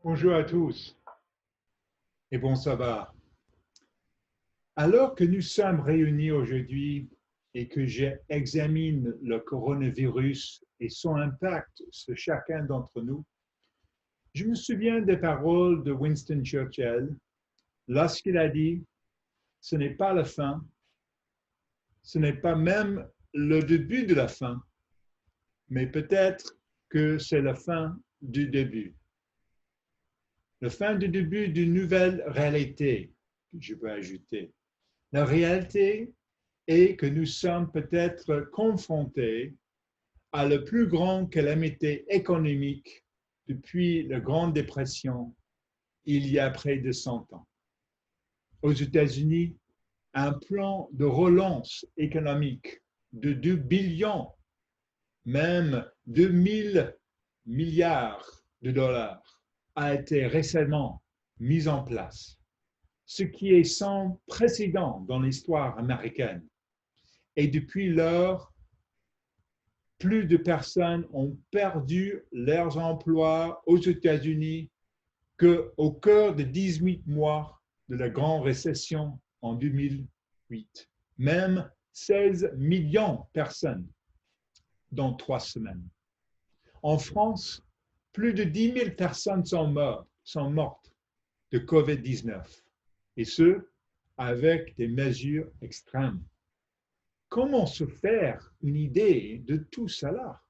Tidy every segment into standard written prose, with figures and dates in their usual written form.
Bonjour à tous et bon sabbat. Alors que nous sommes réunis aujourd'hui et que j'examine le coronavirus et son impact sur chacun d'entre nous, je me souviens des paroles de Winston Churchill lorsqu'il a dit: ce n'est pas la fin, ce n'est pas même le début de la fin, mais peut-être que c'est la fin du début. La fin du début d'une nouvelle réalité, je peux ajouter. La réalité est que nous sommes peut-être confrontés à la plus grande calamité économique depuis la Grande Dépression, il y a près de 100 ans. Aux États-Unis, un plan de relance économique de 2 billions, même 2000 milliards de dollars, a été récemment mis en place, ce qui est sans précédent dans l'histoire américaine. Et depuis lors, plus de personnes ont perdu leurs emplois aux États-Unis qu'au cœur des 18 mois de la grande récession en 2008. Même 16 millions de personnes dans 3 semaines. En France, plus de 10 000 personnes sont mortes de COVID-19, et ce, avec des mesures extrêmes. Comment se faire une idée de tout cela?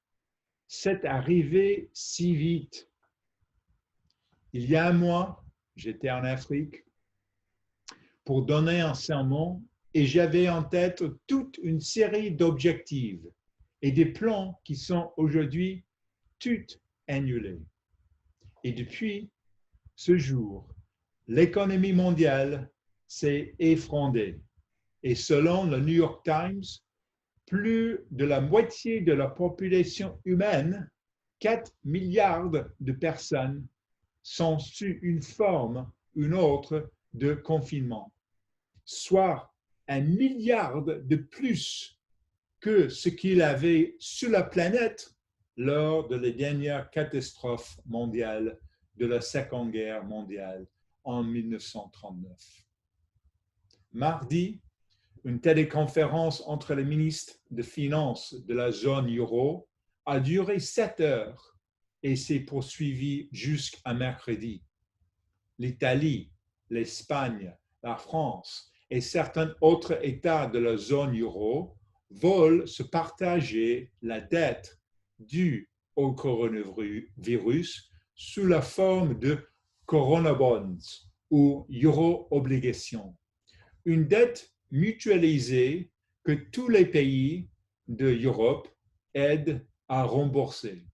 C'est arrivé si vite. Il y a un mois, j'étais en Afrique pour donner un sermon et j'avais en tête toute une série d'objectifs et des plans qui sont aujourd'hui tous annulés. Et depuis ce jour, l'économie mondiale s'est effondrée. Et selon le New York Times, plus de la moitié de la population humaine, 4 milliards de personnes, sont sous une forme ou une autre de confinement, soit 1 milliard de plus que ce qu'il avait sur la planète lors de la dernière catastrophe mondiale de la Seconde Guerre mondiale en 1939. Mardi, une téléconférence entre les ministres des Finances de la zone euro a duré 7 heures et s'est poursuivie jusqu'à mercredi. L'Italie, l'Espagne, la France et certains autres États de la zone euro veulent se partager la dette due au coronavirus sous la forme de Corona Bonds ou euro-obligations. Une dette mutualisée que tous les pays de l'Europe aident à rembourser.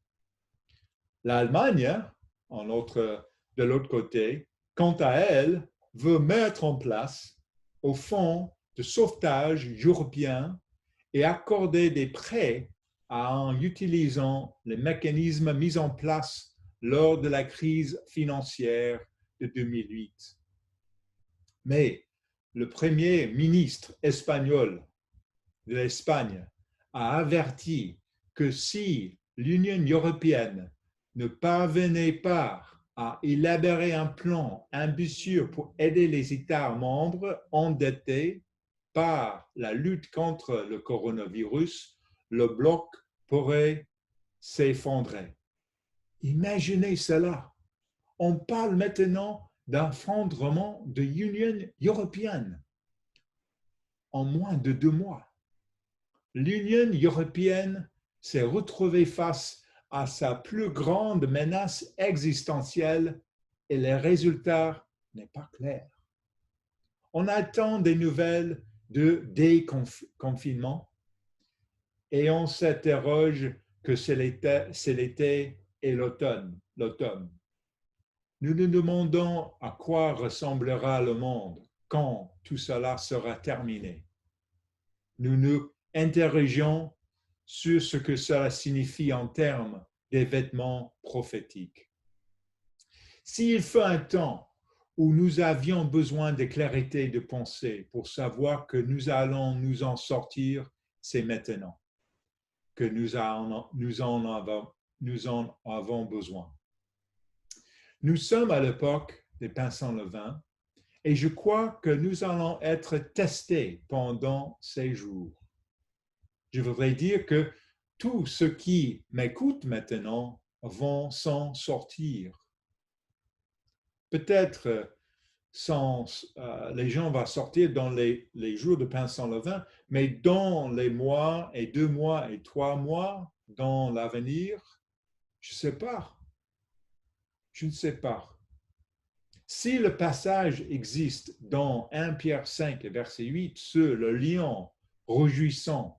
L'Allemagne, de l'autre côté, quant à elle, veut mettre en place un fonds de sauvetage européen et accorder des prêts en utilisant les mécanismes mis en place lors de la crise financière de 2008. Mais le premier ministre espagnol de l'Espagne a averti que si l'Union européenne ne parvenait pas à élaborer un plan ambitieux pour aider les États membres endettés par la lutte contre le coronavirus, le bloc pourrait s'effondrer. Imaginez cela. On parle maintenant d'un effondrement de l'Union européenne en moins de 2 mois. L'Union européenne s'est retrouvée face à sa plus grande menace existentielle et le résultat n'est pas clair. On attend des nouvelles de déconfinement et on s'interroge que c'est l'été et l'automne. Nous nous demandons à quoi ressemblera le monde quand tout cela sera terminé. Nous nous interrogeons sur ce que cela signifie en termes d'événements prophétiques. S'il fut un temps où nous avions besoin de clarté de pensée pour savoir que nous allons nous en sortir, c'est maintenant que nous en avons besoin. Nous sommes à l'époque des pains sans levain et je crois que nous allons être testés pendant ces jours. Je voudrais dire que tous ceux qui m'écoutent maintenant vont s'en sortir. Peut-être les gens vont sortir dans les jours de pain sans levain, mais dans les mois et 2 mois et 3 mois dans l'avenir, je ne sais pas. Je ne sais pas. Si le passage existe dans 1 Pierre 5, verset 8, sur le lion réjouissant,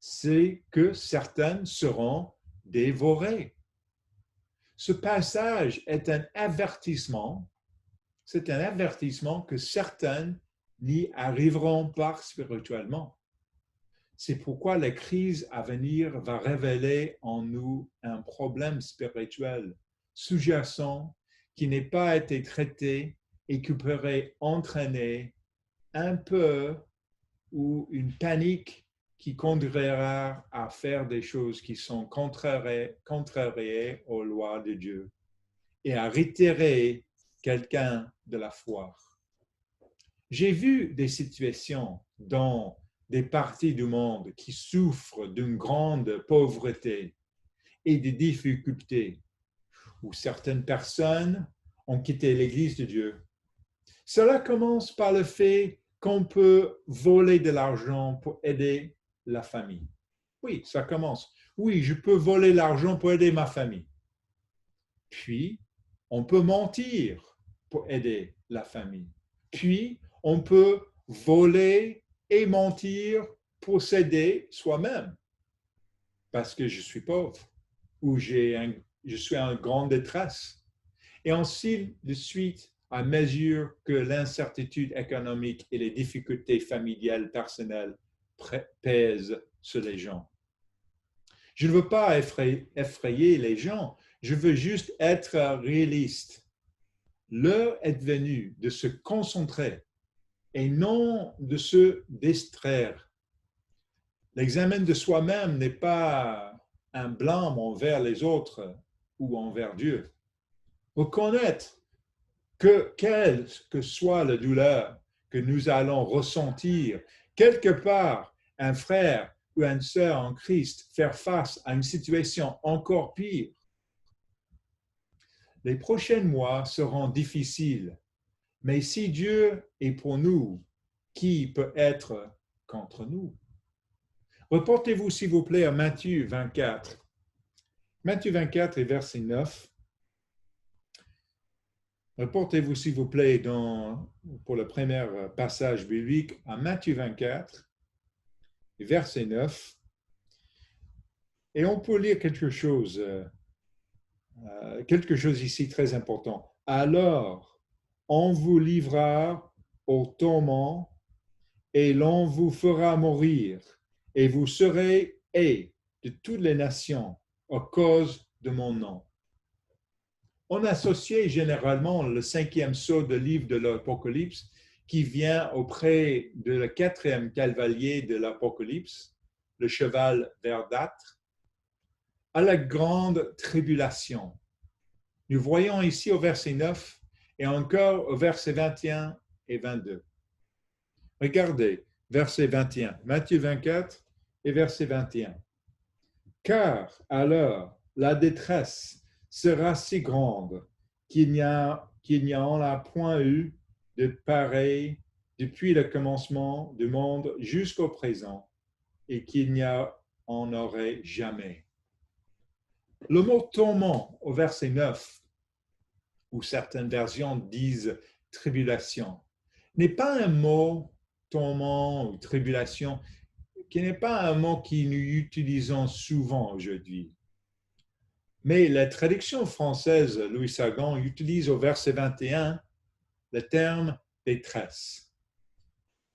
c'est que certaines seront dévorées. Ce passage est un avertissement. C'est un avertissement que certaines n'y arriveront pas spirituellement. C'est pourquoi la crise à venir va révéler en nous un problème spirituel sous-jacent qui n'a pas été traité et qui pourrait entraîner un peu ou une panique qui conduira à faire des choses qui sont contraires aux lois de Dieu et à retirer quelqu'un de la foi. J'ai vu des situations dans des parties du monde qui souffrent d'une grande pauvreté et de difficultés, où certaines personnes ont quitté l'Église de Dieu. Cela commence par le fait qu'on peut voler de l'argent pour aider la famille. Oui, ça commence. Oui, je peux voler l'argent pour aider ma famille. Puis, on peut mentir pour aider la famille. Puis, on peut voler et mentir pour s'aider soi-même parce que je suis pauvre ou je suis en grande détresse. Et ainsi de suite, à mesure que l'incertitude économique et les difficultés familiales personnelles pèsent sur les gens. Je ne veux pas effrayer les gens, je veux juste être réaliste. L'heure est venue de se concentrer et non de se distraire. L'examen de soi-même n'est pas un blâme envers les autres ou envers Dieu. Reconnaître que quelle que soit la douleur que nous allons ressentir, quelque part, un frère ou une sœur en Christ faire face à une situation encore pire. Les prochains mois seront difficiles, mais si Dieu est pour nous, qui peut être contre nous? Reportez-vous, s'il vous plaît, à Matthieu 24. Matthieu 24 et verset 9. Reportez-vous, s'il vous plaît, pour le premier passage biblique, à Matthieu 24, verset 9. Et on peut lire quelque chose ici très important. Alors, on vous livrera au tourment et l'on vous fera mourir, et vous serez haïs de toutes les nations à cause de mon nom. On associe généralement le 5e sceau du livre de l'Apocalypse qui vient auprès de le 4e cavalier de l'Apocalypse, le cheval verdâtre, à la grande tribulation. Nous voyons ici au verset 9 et encore au verset 21 et 22. Regardez, verset 21, Matthieu 24 et verset 21. Car alors la détresse sera si grande qu'il n'y en a point eu de pareil depuis le commencement du monde jusqu'au présent et qu'il n'y en aurait jamais. Le mot tourment au verset 9, ou certaines versions disent tribulation, n'est pas un mot tourment ou tribulation, qui n'est pas un mot que nous utilisons souvent aujourd'hui. Mais la traduction française, Louis Sagan, utilise au verset 21 le terme détresse.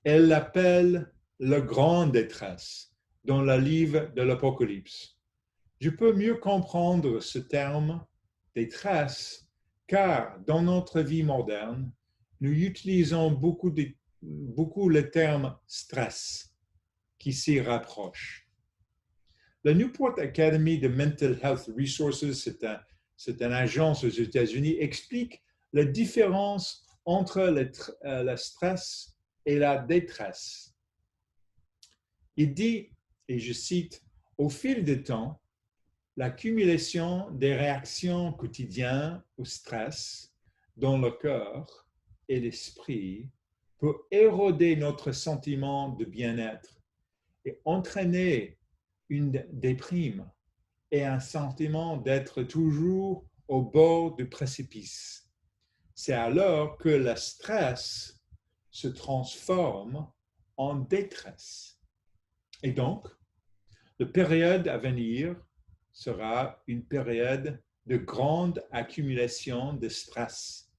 Elle l'appelle la grande détresse dans le livre de l'Apocalypse. Je peux mieux comprendre ce terme détresse car dans notre vie moderne, nous utilisons beaucoup le terme stress qui s'y rapproche. La Newport Academy de Mental Health Resources, c'est c'est une agence aux États-Unis, explique la différence entre le stress et la détresse. Il dit, et je cite, « Au fil du temps, l'accumulation des réactions quotidiennes au stress dans le cœur et l'esprit peut éroder notre sentiment de bien-être et entraîner une déprime et un sentiment d'être toujours au bord du précipice. C'est alors que le stress se transforme en détresse. Et donc, la période à venir sera une période de grande accumulation de stress,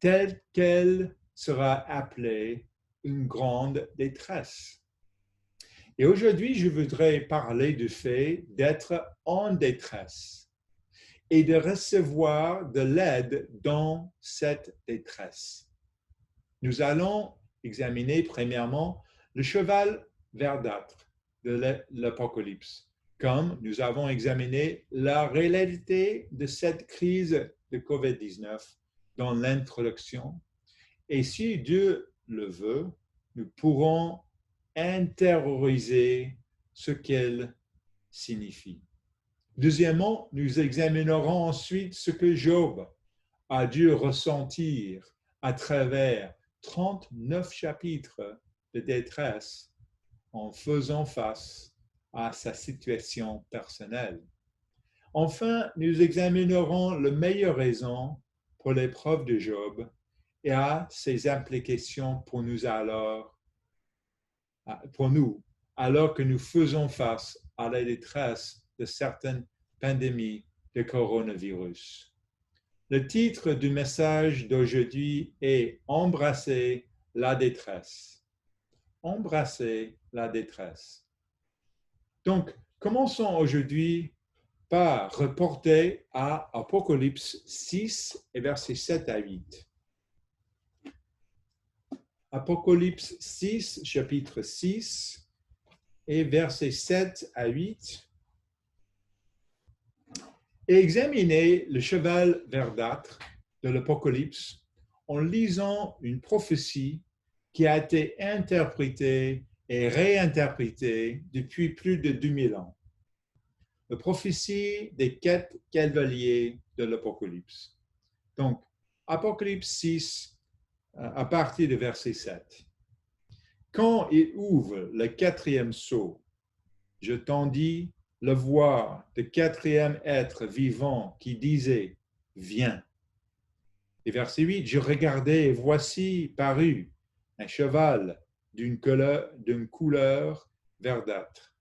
telle qu'elle sera appelée une grande détresse. Et aujourd'hui, je voudrais parler du fait d'être en détresse et de recevoir de l'aide dans cette détresse. Nous allons examiner premièrement le cheval verdâtre de l'Apocalypse, comme nous avons examiné la réalité de cette crise de COVID-19 dans l'introduction. Et si Dieu le veut, nous pourrons intérioriser ce qu'elle signifie. Deuxièmement, nous examinerons ensuite ce que Job a dû ressentir à travers 39 chapitres de détresse en faisant face à sa situation personnelle. Enfin, nous examinerons la meilleure raison pour l'épreuve de Job et à ses implications pour nous, alors que nous faisons face à la détresse de certaines pandémies de coronavirus. Le titre du message d'aujourd'hui est « Embrasser la détresse ». Embrasser la détresse. Donc, commençons aujourd'hui par reporter à Apocalypse 6 et versets 7 à 8. Apocalypse 6, chapitre 6 et versets 7 à 8. Et examinez le cheval verdâtre de l'Apocalypse en lisant une prophétie qui a été interprétée et réinterprétée depuis plus de 2000 ans. La prophétie des 4 cavaliers de l'Apocalypse. Donc, Apocalypse 6, à partir du verset 7. Quand il ouvre le 4e sceau, je tendis la voix du 4e être vivant qui disait « Viens ». Et verset 8, je regardais et voici parut un cheval d'une couleur verdâtre.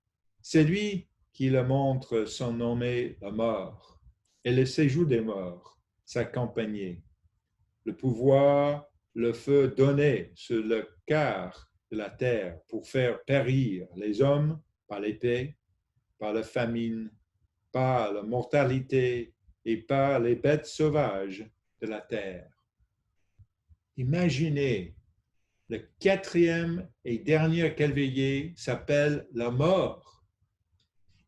C'est lui qui le montre son nommé la mort et le séjour des morts s'accompagnait. Le pouvoir, le feu donné sur le quart de la terre pour faire périr les hommes par l'épée, par la famine, par la mortalité et par les bêtes sauvages de la terre. Imaginez, le 4e et dernier cavalier s'appelle la mort.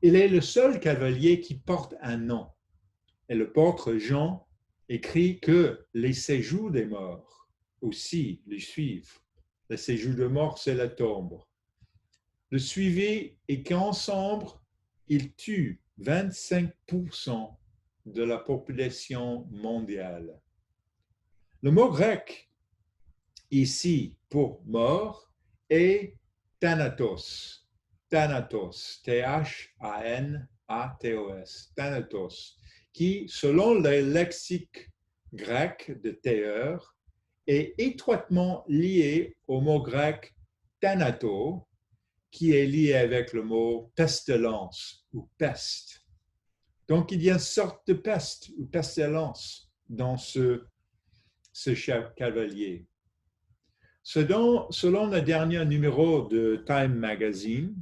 Il est le seul cavalier qui porte un nom. Et le porte Jean écrit que les séjours des morts aussi les suivent. Le séjour des morts, c'est la tombe. Le suivi et qu'ensemble, ils tuent 25% de la population mondiale. Le mot grec ici pour mort est thanatos. Thanatos, T-H-A-N-A-T-O-S, thanatos, qui, selon le lexique grec de Théeur, est étroitement lié au mot grec thanato, qui est lié avec le mot pestilence ou peste. Donc, il y a une sorte de peste ou pestilence dans ce cavalier. Selon le dernier numéro de Time Magazine,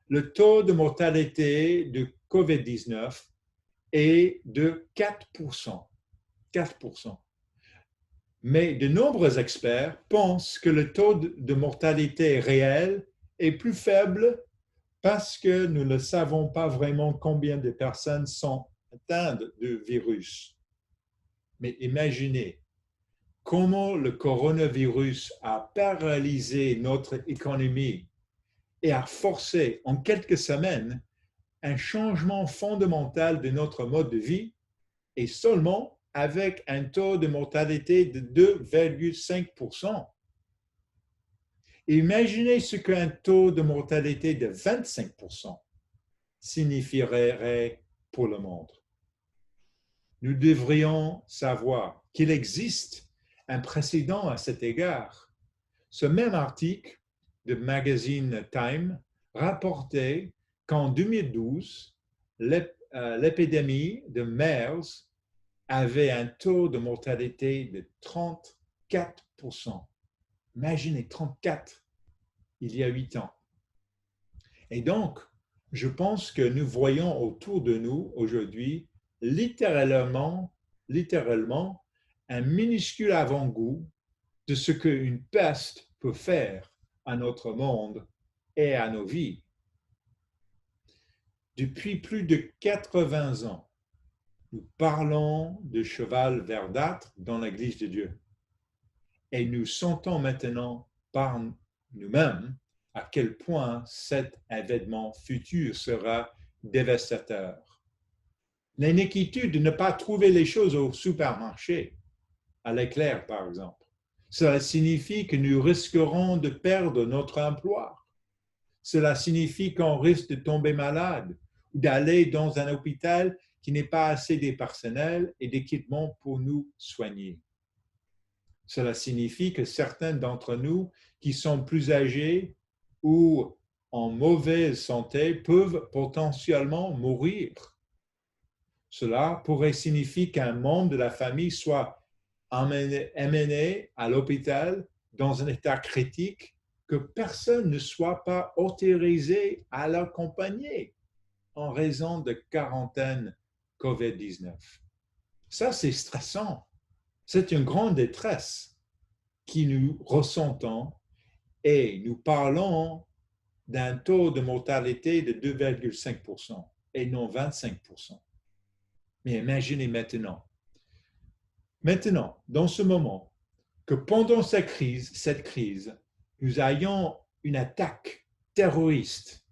le taux de mortalité de COVID-19 est de 4%. 4%. Mais de nombreux experts pensent que le taux de mortalité réel est plus faible parce que nous ne savons pas vraiment combien de personnes sont atteints de virus. Mais imaginez comment le coronavirus a paralysé notre économie et a forcé en quelques semaines un changement fondamental de notre mode de vie et seulement avec un taux de mortalité de 2,5%. Imaginez ce qu'un taux de mortalité de 25% signifierait pour le monde. Nous devrions savoir qu'il existe un précédent à cet égard. Ce même article de magazine Time rapportait qu'en 2012, l'épidémie de MERS avait un taux de mortalité de 34%. Imaginez, 34 il y a 8 ans. Et donc, je pense que nous voyons autour de nous aujourd'hui littéralement un minuscule avant-goût de ce qu'une peste peut faire à notre monde et à nos vies. Depuis plus de 80 ans, nous parlons de cheval verdâtre dans l'Église de Dieu. Et nous sentons maintenant par nous-mêmes à quel point cet événement futur sera dévastateur. L'inquiétude de ne pas trouver les choses au supermarché, à l'éclair par exemple, cela signifie que nous risquerons de perdre notre emploi. Cela signifie qu'on risque de tomber malade ou d'aller dans un hôpital qui n'est pas assez de personnel et d'équipement pour nous soigner. Cela signifie que certains d'entre nous qui sont plus âgés ou en mauvaise santé peuvent potentiellement mourir. Cela pourrait signifier qu'un membre de la famille soit amené à l'hôpital dans un état critique, que personne ne soit pas autorisé à l'accompagner en raison de quarantaine COVID-19. Ça, c'est stressant. C'est une grande détresse qui nous ressentons et nous parlons d'un taux de mortalité de 2,5% et non 25%. Mais imaginez maintenant, dans ce moment, que pendant cette crise, nous ayons une attaque terroriste,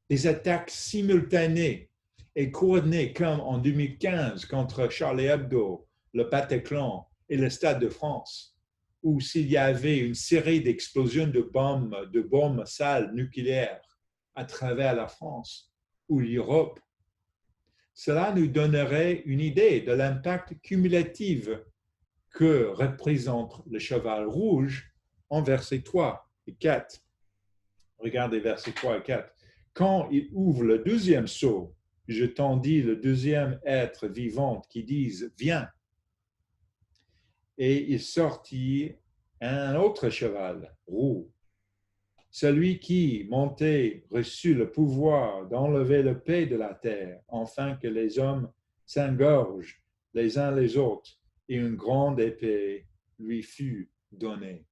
des attaques simultanées et coordonnées comme en 2015 contre Charlie Hebdo, le Bataclan et le Stade de France, ou s'il y avait une série d'explosions de bombes sales nucléaires à travers la France ou l'Europe. Cela nous donnerait une idée de l'impact cumulatif que représente le cheval rouge en versets 3 et 4. Regardez versets 3 et 4. Quand il ouvre le deuxième sceau, je tendis le deuxième être vivant qui dise « Viens ». Et il sortit un autre cheval roux. Celui qui, monté, reçut le pouvoir d'enlever le paix de la terre, afin que les hommes s'engorgent les uns les autres, et une grande épée lui fut donnée.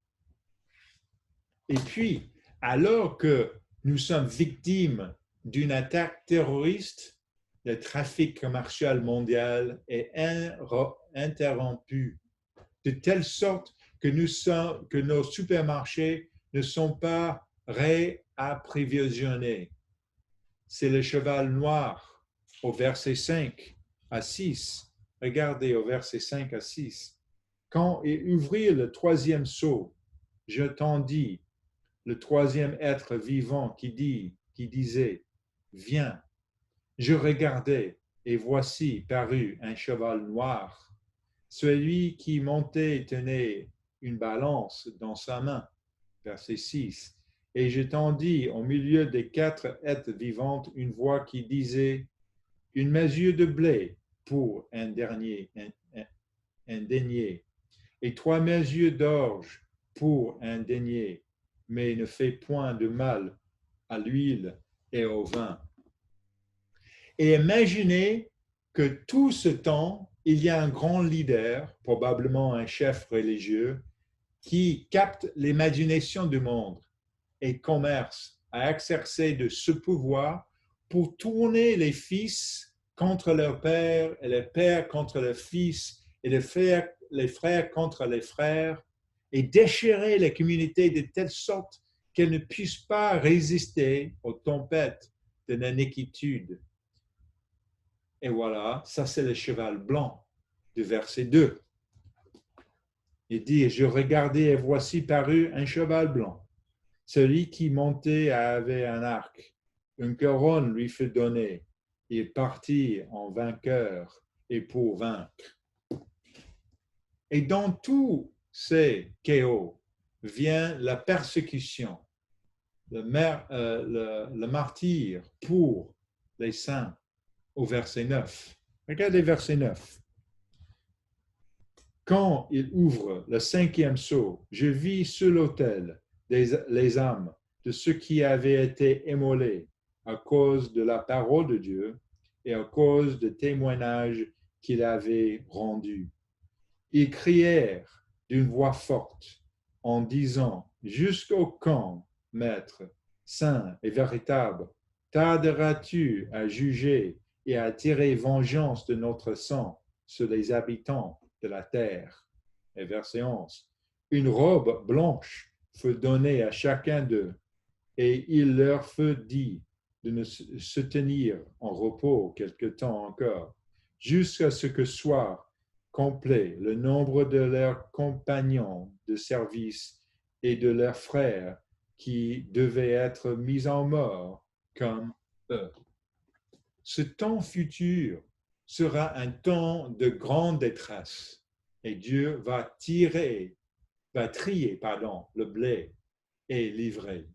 Et puis, alors que nous sommes victimes d'une attaque terroriste, le trafic commercial mondial est interrompu de telle sorte que nos supermarchés ne sont pas réapprovisionnés. C'est le cheval noir au verset 5 à 6. Regardez au verset 5 à 6. Quand il ouvrit le troisième sceau, je tendis le troisième être vivant qui disait, viens. Je regardai, et voici parut un cheval noir. Celui qui montait tenait une balance dans sa main. Verset 6. Et je tendis au milieu des 4 êtres vivants une voix qui disait, une mesure de blé pour un denier, et 3 mesures d'orge pour un denier, mais ne fait point de mal à l'huile et au vin. Et imaginez que tout ce temps, il y a un grand leader, probablement un chef religieux, qui capte l'imagination du monde et commerce à exercer de ce pouvoir pour tourner les fils contre leur père, et les pères contre leurs fils, et les frères contre les frères, et déchirer les communautés de telle sorte qu'elles ne puissent pas résister aux tempêtes de l'iniquitude. Et voilà, ça c'est le cheval blanc du verset 2. Il dit, je regardais et voici parut un cheval blanc. Celui qui montait avait un arc. Une couronne lui fut donnée. Il partit en vainqueur et pour vaincre. Et dans tous ces chaos vient la persécution, le martyre pour les saints au verset 9. Regardez verset 9. Quand il ouvre le 5e sceau, je vis sur l'autel les âmes de ceux qui avaient été immolés à cause de la parole de Dieu et à cause du témoignage qu'il avait rendu. Ils crièrent d'une voix forte en disant, jusqu'au quand, Maître, saint et véritable, tarderas-tu à juger et à tirer vengeance de notre sang sur les habitants de la terre? Et verset 11. Une robe blanche fut donnée à chacun d'eux, et il leur fut dit de se tenir en repos quelque temps encore, jusqu'à ce que soit complet le nombre de leurs compagnons de service et de leurs frères qui devaient être mis en mort comme eux. Ce temps futur sera un temps de grande détresse et Dieu va trier le blé et livrer.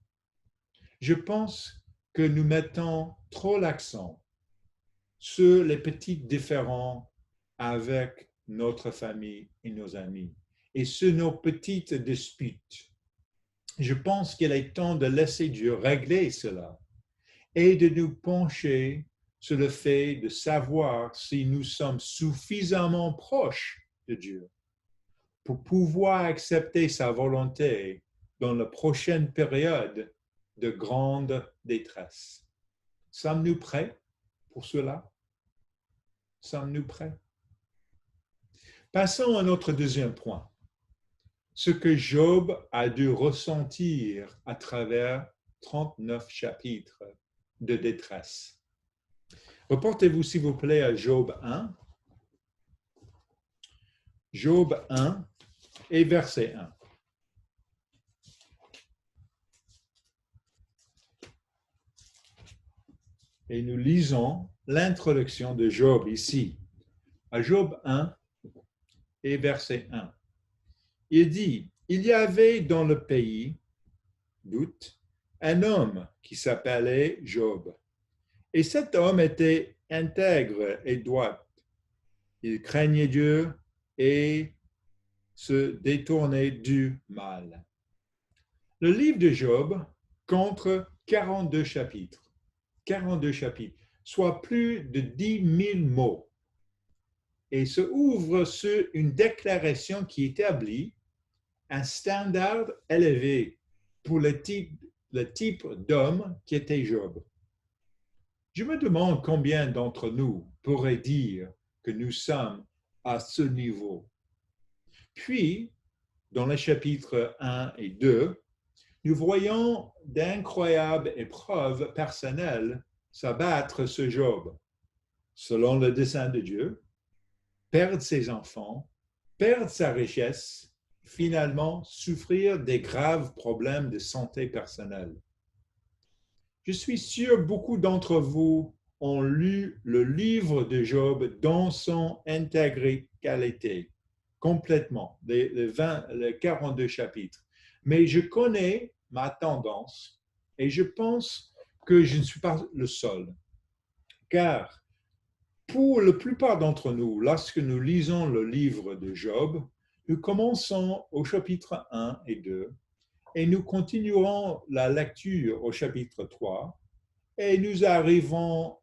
Je pense que nous mettons trop l'accent sur les petits différends avec notre famille et nos amis et sur nos petites disputes. Je pense qu'il est temps de laisser Dieu régler cela et de nous pencher sur le fait de savoir si nous sommes suffisamment proches de Dieu pour pouvoir accepter sa volonté dans la prochaine période de grande détresse. Sommes-nous prêts pour cela? Sommes-nous prêts? Passons à notre deuxième point. Ce que Job a dû ressentir à travers 39 chapitres de détresse. Reportez-vous s'il vous plaît à Job 1. Job 1 et verset 1. Et nous lisons l'introduction de Job ici, à Job 1 et verset 1. Il dit, il y avait dans le pays d'Out un homme qui s'appelait Job. Et cet homme était intègre et droit. Il craignait Dieu et se détournait du mal. Le livre de Job compte 42 chapitres. 42 chapitres, soit plus de 10 000 mots, et se ouvre sur une déclaration qui établit un standard élevé pour le type d'homme qui était Job. Je me demande combien d'entre nous pourraient dire que nous sommes à ce niveau. Puis, dans les chapitres 1 et 2, nous voyons d'incroyables épreuves personnelles s'abattre sur Job, selon le dessein de Dieu, perdre ses enfants, perdre sa richesse, finalement souffrir des graves problèmes de santé personnelle. Je suis sûr beaucoup d'entre vous ont lu le livre de Job dans son intégralité, complètement, les 42 chapitres. Mais je connais ma tendance et je pense que je ne suis pas le seul. Car pour la plupart d'entre nous, lorsque nous lisons le livre de Job, nous commençons au chapitre 1 et 2 et nous continuerons la lecture au chapitre 3 et nous arrivons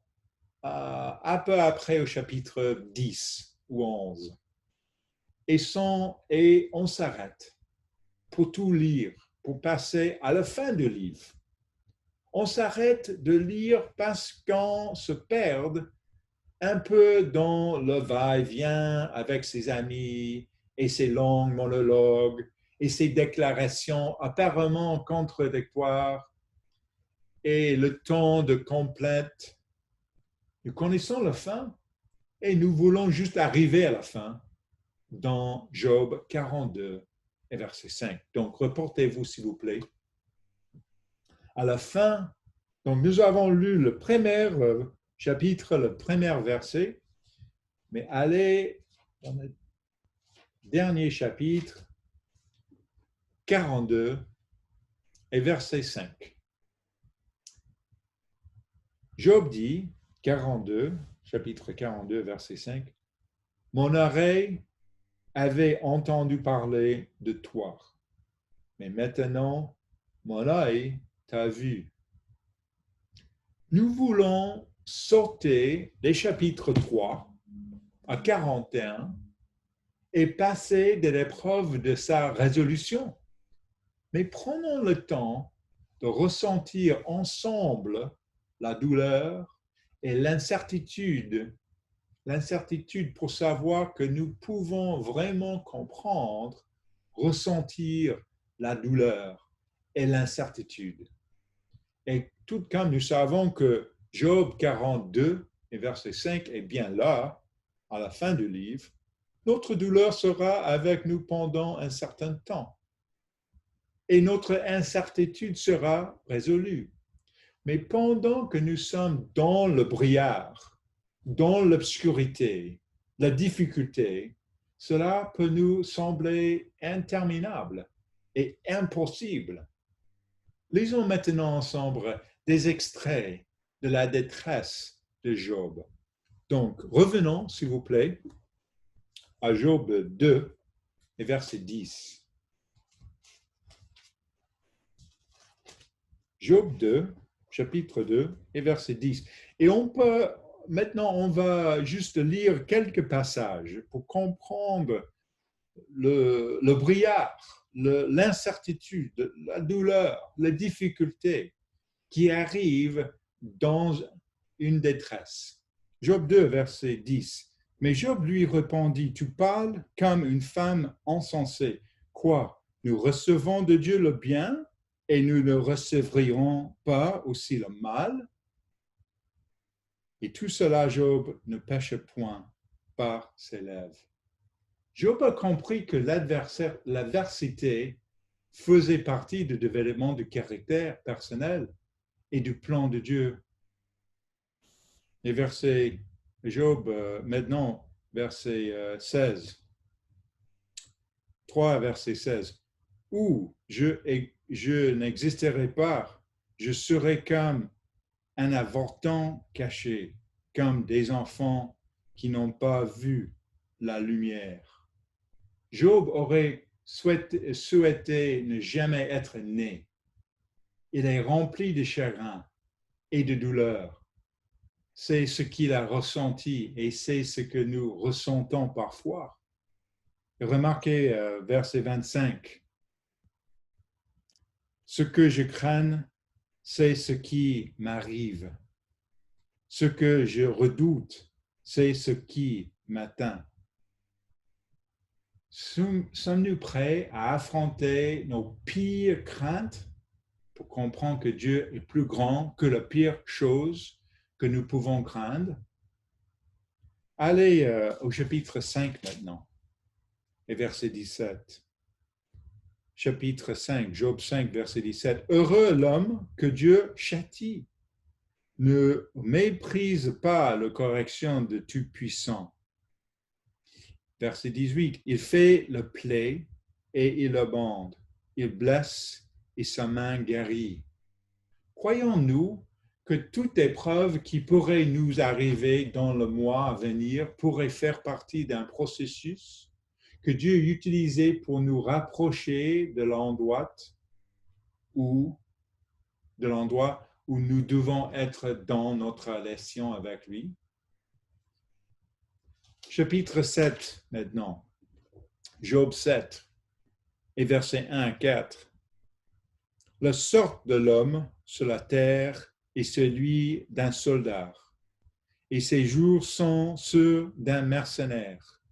un peu après au chapitre 10 ou 11. Et on s'arrête pour tout lire, pour passer à la fin du livre. On s'arrête de lire parce qu'on se perd un peu dans le va-et-vient avec ses amis et ses longs monologues et ses déclarations apparemment contradictoires et le ton de complainte. Nous connaissons la fin et nous voulons juste arriver à la fin dans Job 42 et verset 5. Donc, reportez-vous, s'il vous plaît. À la fin, donc nous avons lu le premier chapitre, le premier verset, mais allez dans le dernier chapitre, 42 et verset 5. Job dit, 42, chapitre 42, verset 5, « Mon oreille avait entendu parler de toi, mais maintenant, mon œil t'a vu. » Nous voulons sauter des chapitres 3 à 41 et passer de l'épreuve de sa résolution. Mais prenons le temps de ressentir ensemble la douleur et l'incertitude pour savoir que nous pouvons vraiment comprendre, ressentir la douleur et l'incertitude. Et tout comme nous savons que Job 42 et verset 5 est bien là, à la fin du livre, notre douleur sera avec nous pendant un certain temps. Et notre incertitude sera résolue. Mais pendant que nous sommes dans le brouillard, dans l'obscurité, la difficulté, cela peut nous sembler interminable et impossible. Lisons maintenant ensemble des extraits de la détresse de Job. Donc, revenons, s'il vous plaît, à Job 2 et verset 10. Job 2, chapitre 2 et verset 10. Et maintenant, on va juste lire quelques passages pour comprendre le brouillard, l'incertitude, la douleur, la difficulté qui arrive dans une détresse. Job 2, verset 10. Mais Job lui répondit, « Tu parles comme une femme insensée. Quoi? Nous recevons de Dieu le bien et nous ne recevrions pas aussi le mal? » Et tout cela, Job ne pêche point par ses lèvres. Job a compris que l'adversité faisait partie du développement du caractère personnel et du plan de Dieu. Et verset Job, maintenant, verset 16. 3, verset 16. « Où je n'existerai pas, je serai comme un avorton caché, comme des enfants qui n'ont pas vu la lumière. » Job aurait souhaité ne jamais être né. Il est rempli de chagrin et de douleur. C'est ce qu'il a ressenti et c'est ce que nous ressentons parfois. Remarquez verset 25. « Ce que je crains, c'est ce qui m'arrive. Ce que je redoute, c'est ce qui m'atteint. » Sommes-nous prêts à affronter nos pires craintes pour comprendre que Dieu est plus grand que la pire chose que nous pouvons craindre? Allez au chapitre 5 maintenant, et verset 17. Chapitre 5, Job 5, verset 17. « Heureux l'homme que Dieu châtie. Ne méprise pas la correction de Tout-Puissant. » Verset 18. « Il fait le plaie et il le bande. Il blesse et sa main guérit. » Croyons-nous que toute épreuve qui pourrait nous arriver dans le mois à venir pourrait faire partie d'un processus que Dieu utilisait pour nous rapprocher de l'endroit où nous devons être dans notre relation avec lui? Chapitre 7 maintenant, Job 7 et versets 1 à 4. « La sorte de l'homme sur la terre est celui d'un soldat. et ses jours sont ceux d'un mercenaire.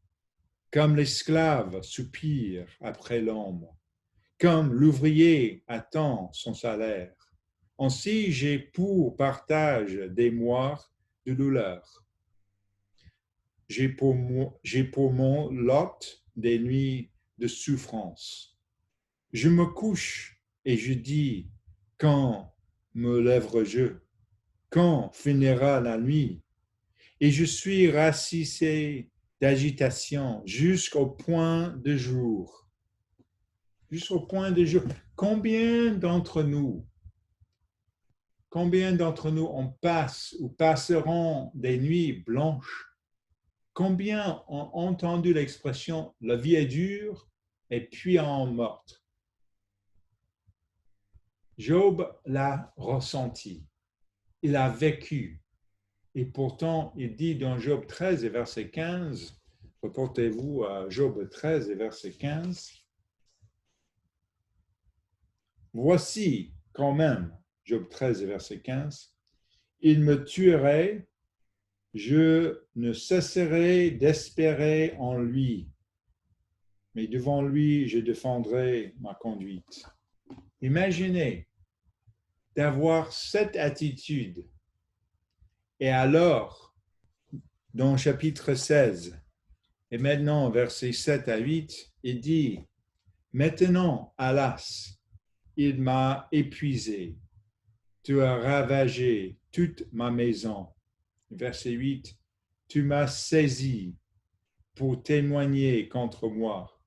Comme l'esclave soupire après l'ombre, comme l'ouvrier attend son salaire. Ainsi, j'ai pour partage des mois de douleur. J'ai pour mon lot des nuits de souffrance. Je me couche et je dis, quand me lèverai-je? Quand finira la nuit? Et je suis rassasié d'agitation jusqu'au point de jour. Jusqu'au point de jour. Combien d'entre nous on passe ou passeront des nuits blanches? Combien ont entendu l'expression « la vie est dure et puis en morte » ? Job l'a ressenti, il a vécu. Et pourtant, il dit dans Job 13 et verset 15, reportez-vous à Job 13 et verset 15, voici quand même, Job 13 et verset 15, il me tuerait, je ne cesserai d'espérer en lui, mais devant lui, je défendrai ma conduite. Imaginez d'avoir cette attitude. Et alors, dans le chapitre 16, et maintenant, versets 7 à 8, il dit, « Maintenant, alas, il m'a épuisé, tu as ravagé toute ma maison. » Verset 8, « Tu m'as saisi pour témoigner contre moi.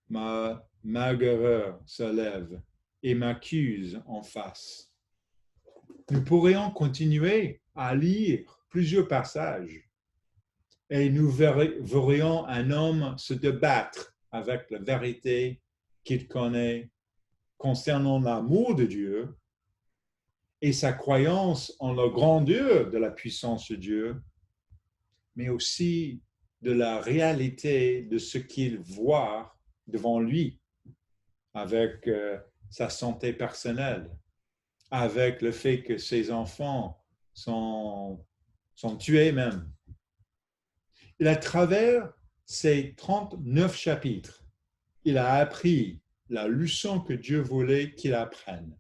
Ma maigreur se lève et m'accuse en face. » Nous pourrions continuer à lire plusieurs passages et nous verrions un homme se débattre avec la vérité qu'il connaît concernant l'amour de Dieu et sa croyance en la grandeur de la puissance de Dieu, mais aussi de la réalité de ce qu'il voit devant lui avec sa santé personnelle, avec le fait que ses enfants sont tués même. Et à travers ces 39 chapitres, il a appris la leçon que Dieu voulait qu'il apprenne.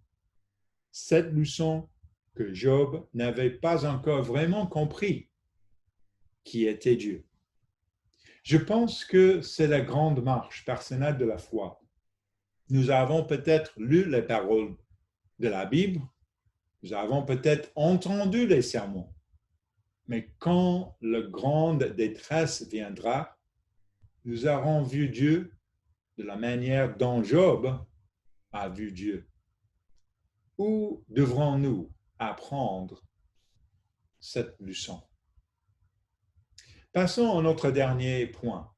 Cette leçon que Job n'avait pas encore vraiment compris, qui était Dieu. Je pense que c'est la grande marche personnelle de la foi. Nous avons peut-être lu les paroles de la Bible, nous avons peut-être entendu les sermons, mais quand la grande détresse viendra, nous aurons vu Dieu de la manière dont Job a vu Dieu. Où devrons-nous apprendre cette leçon? Passons à notre dernier point.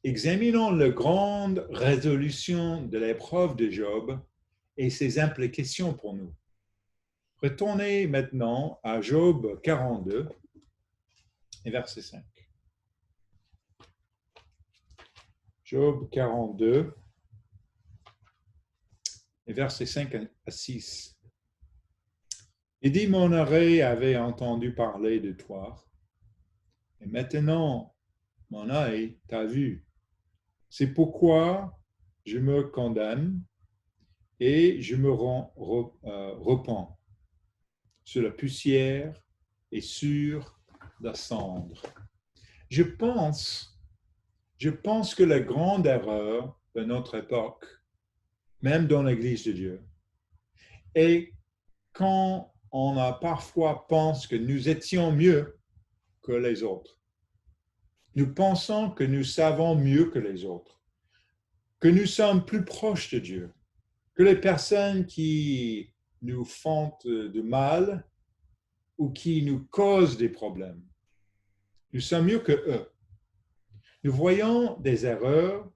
Examinons la grande résolution de l'épreuve de Job et ses implications pour nous. Retournez maintenant à Job 42 et verset 5. Job 42 et versets 5 à 6. Il dit, mon oreille avait entendu parler de toi, et maintenant mon œil t'a vu. C'est pourquoi je me condamne et je me repens sur la poussière et sur la cendre. Je pense que la grande erreur de notre époque, même dans l'Église de Dieu, est quand on a parfois pense que nous étions mieux que les autres. Nous pensons que nous savons mieux que les autres, que nous sommes plus proches de Dieu, que les personnes qui nous font du mal ou qui nous causent des problèmes, nous sommes mieux que eux. Nous voyons des erreurs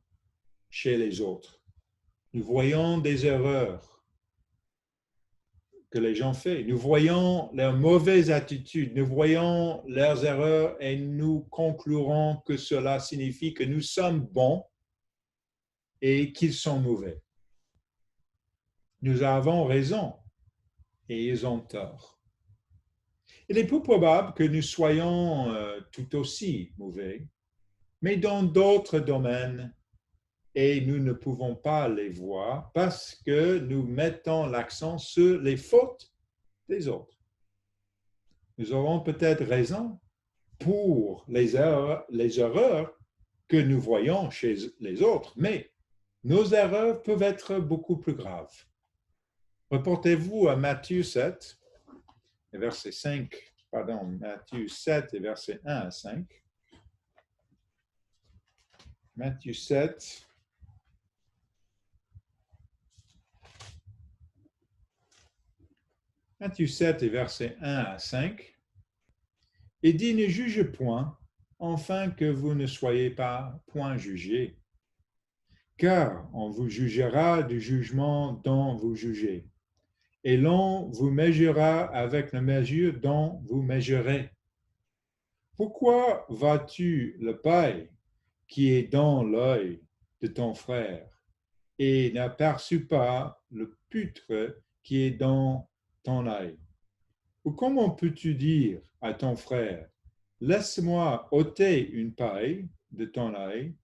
chez les autres. Nous voyons des erreurs que les gens font. Nous voyons leurs mauvaises attitudes, nous voyons leurs erreurs et nous conclurons que cela signifie que nous sommes bons et qu'ils sont mauvais. Nous avons raison et ils ont tort. Il est peu probable que nous soyons tout aussi mauvais, mais dans d'autres domaines, et nous ne pouvons pas les voir parce que nous mettons l'accent sur les fautes des autres. Nous aurons peut-être raison pour les erreurs que nous voyons chez les autres, mais nos erreurs peuvent être beaucoup plus graves. Reportez-vous à Matthieu 7, verset 5, Matthieu 7 et verset 1 à 5. Matthieu 7. Matthieu 7 et verset 1 à 5. Il dit, ne juge point, afin que vous ne soyez pas point jugés, car on vous jugera du jugement dont vous jugez, et l'on vous mesurera avec la mesure dont vous mesurez. Pourquoi vois-tu le paille qui est dans l'œil de ton frère et n'aperçus pas le putre qui est dans ton œil? Ou comment peux-tu dire à ton frère, laisse-moi ôter une paille de ton œil,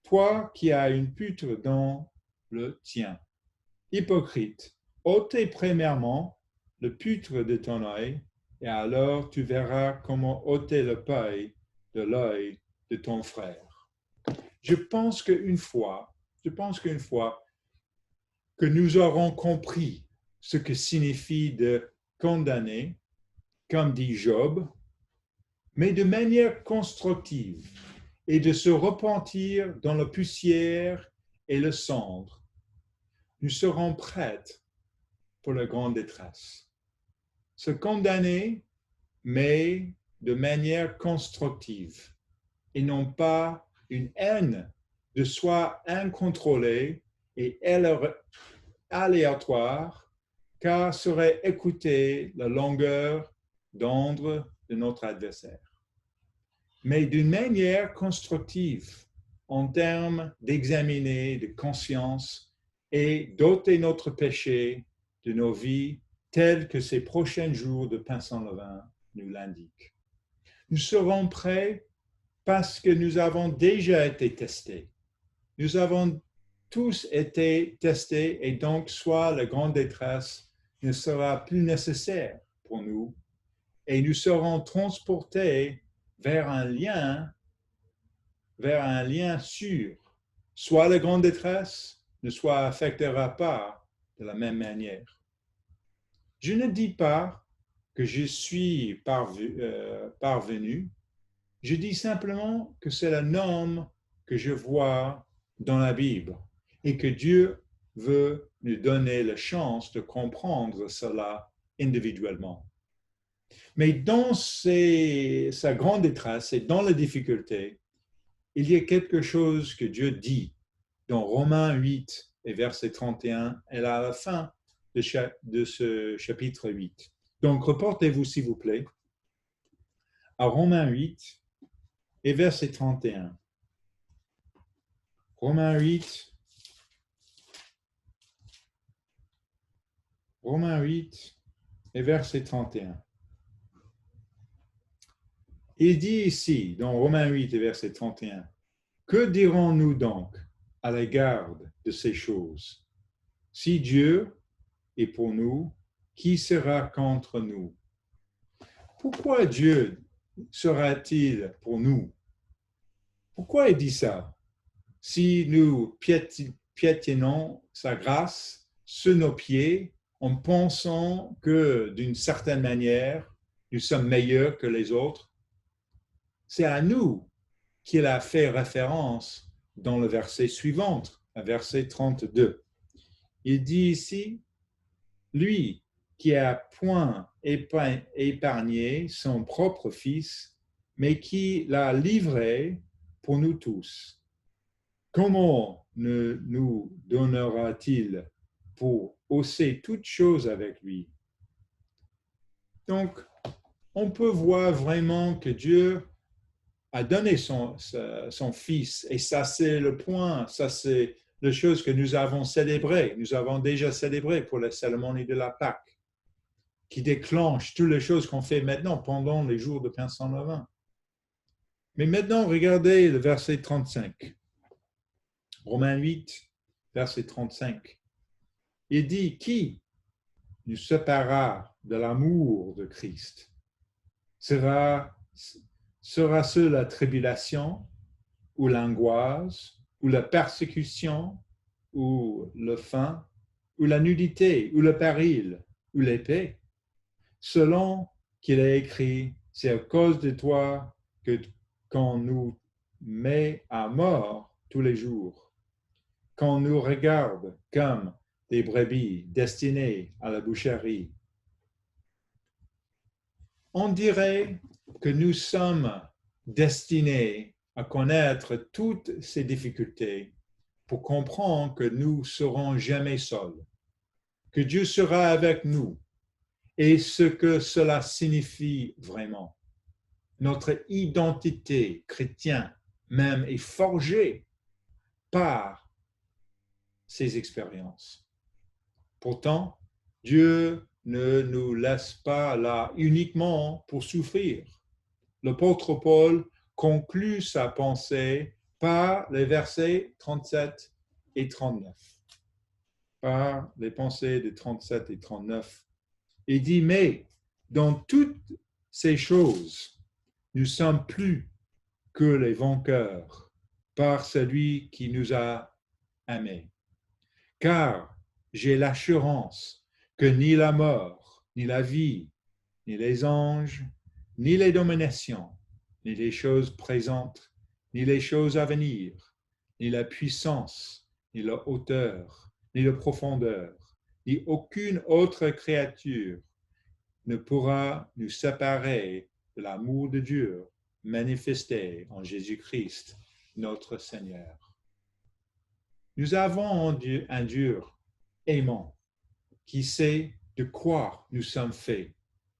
toi qui as une putre dans le tien? Hypocrite, ôtez premièrement le putre de ton œil, et alors tu verras comment ôter le paille de l'œil de ton frère. Je pense qu'une fois que nous aurons compris ce que signifie de condamner, comme dit Job, mais de manière constructive et de se repentir dans la poussière et le cendre, nous serons prêts pour la grande détresse. Se condamner, mais de manière constructive et non pas une haine de soi incontrôlée et aléatoire, car serait écouter la longueur d'onde de notre adversaire. Mais d'une manière constructive, en termes d'examiner de conscience et d'ôter notre péché de nos vies, tels que ces prochains jours de pain sans levain nous l'indiquent. Nous serons prêts parce que nous avons déjà été testés. Nous avons tous été testés et donc soit la grande détresse ne sera plus nécessaire pour nous et nous serons transportés vers un lien sûr. Soit la grande détresse ne soit affectera pas de la même manière. Je ne dis pas que je suis parvenu, je dis simplement que c'est la norme que je vois dans la Bible et que Dieu veut nous donner la chance de comprendre cela individuellement. Mais dans sa grande détresse et dans la difficulté, il y a quelque chose que Dieu dit dans Romains 8 et verset 31 et à la fin de ce chapitre 8. Donc, reportez-vous, s'il vous plaît, à Romains 8 et verset 31. Romains 8 et verset 31. Il dit ici, dans Romains 8 et verset 31, « Que dirons-nous donc à l'égard de ces choses? Si Dieu est pour nous, qui sera contre nous? » Pourquoi Dieu sera-t-il pour nous? Pourquoi il dit ça? Si nous piétinons sa grâce sur nos pieds en pensant que d'une certaine manière, nous sommes meilleurs que les autres, c'est à nous qu'il a fait référence dans le verset suivant, verset 32. Il dit ici, lui qui a point épargné son propre fils, mais qui l'a livré pour nous tous. Comment ne nous donnera-t-il pour hausser toutes choses avec lui? Donc, on peut voir vraiment que Dieu a donné son fils, et ça c'est le point, ça c'est la chose que nous avons célébrée, nous avons déjà célébré pour la cérémonie de la Pâque, qui déclenche toutes les choses qu'on fait maintenant pendant les jours de pain sans levain. Mais maintenant, regardez le verset 35. Romains 8, verset 35. Il dit, qui nous séparera de l'amour de Christ? Sera-ce la tribulation, ou l'angoisse, ou la persécution, ou le faim, ou la nudité, ou le péril, ou l'épée? Selon qu'il est écrit, c'est à cause de toi qu'on nous met à mort tous les jours, qu'on nous regarde comme des brebis destinées à la boucherie. On dirait que nous sommes destinés à connaître toutes ces difficultés pour comprendre que nous ne serons jamais seuls, que Dieu sera avec nous et ce que cela signifie vraiment. Notre identité chrétienne même est forgée par ces expériences. Pourtant, Dieu ne nous laisse pas là uniquement pour souffrir. L'apôtre Paul conclut sa pensée par les versets 37 et 39. Par les pensées de 37 et 39. Il dit, mais dans toutes ces choses, nous sommes plus que les vainqueurs par celui qui nous a aimés. Car j'ai l'assurance que ni la mort, ni la vie, ni les anges, ni les dominations, ni les choses présentes, ni les choses à venir, ni la puissance, ni la hauteur, ni la profondeur, ni aucune autre créature ne pourra nous séparer de l'amour de Dieu manifesté en Jésus-Christ, notre Seigneur. Nous avons un Dieu aimant qui sait de quoi nous sommes faits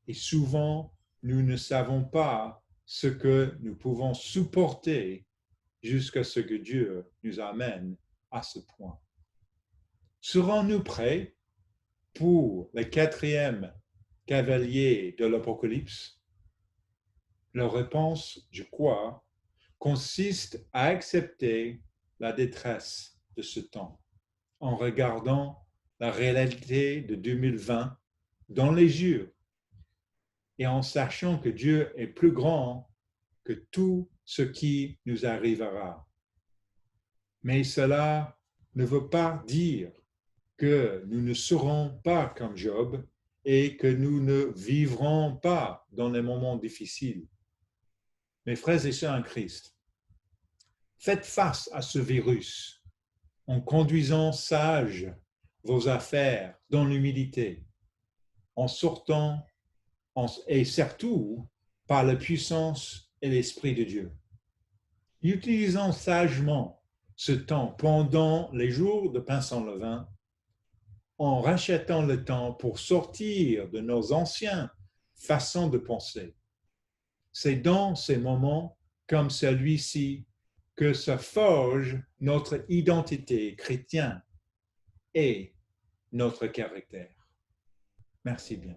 et souvent nous ne savons pas ce que nous pouvons supporter jusqu'à ce que Dieu nous amène à ce point. Serons-nous prêts pour le 4e cavalier de l'Apocalypse? La réponse, je crois, consiste à accepter la détresse de ce temps en regardant la réalité de 2020 dans les yeux et en sachant que Dieu est plus grand que tout ce qui nous arrivera. Mais cela ne veut pas dire que nous ne serons pas comme Job et que nous ne vivrons pas dans les moments difficiles. Mes frères et sœurs en Christ, faites face à ce virus en conduisant sage vos affaires dans l'humilité, en sortant et surtout par la puissance et l'Esprit de Dieu. Utilisons sagement ce temps pendant les jours de pain sans levain en rachetant le temps pour sortir de nos anciennes façons de penser. C'est dans ces moments comme celui-ci que se forge notre identité chrétienne et notre caractère. Merci bien.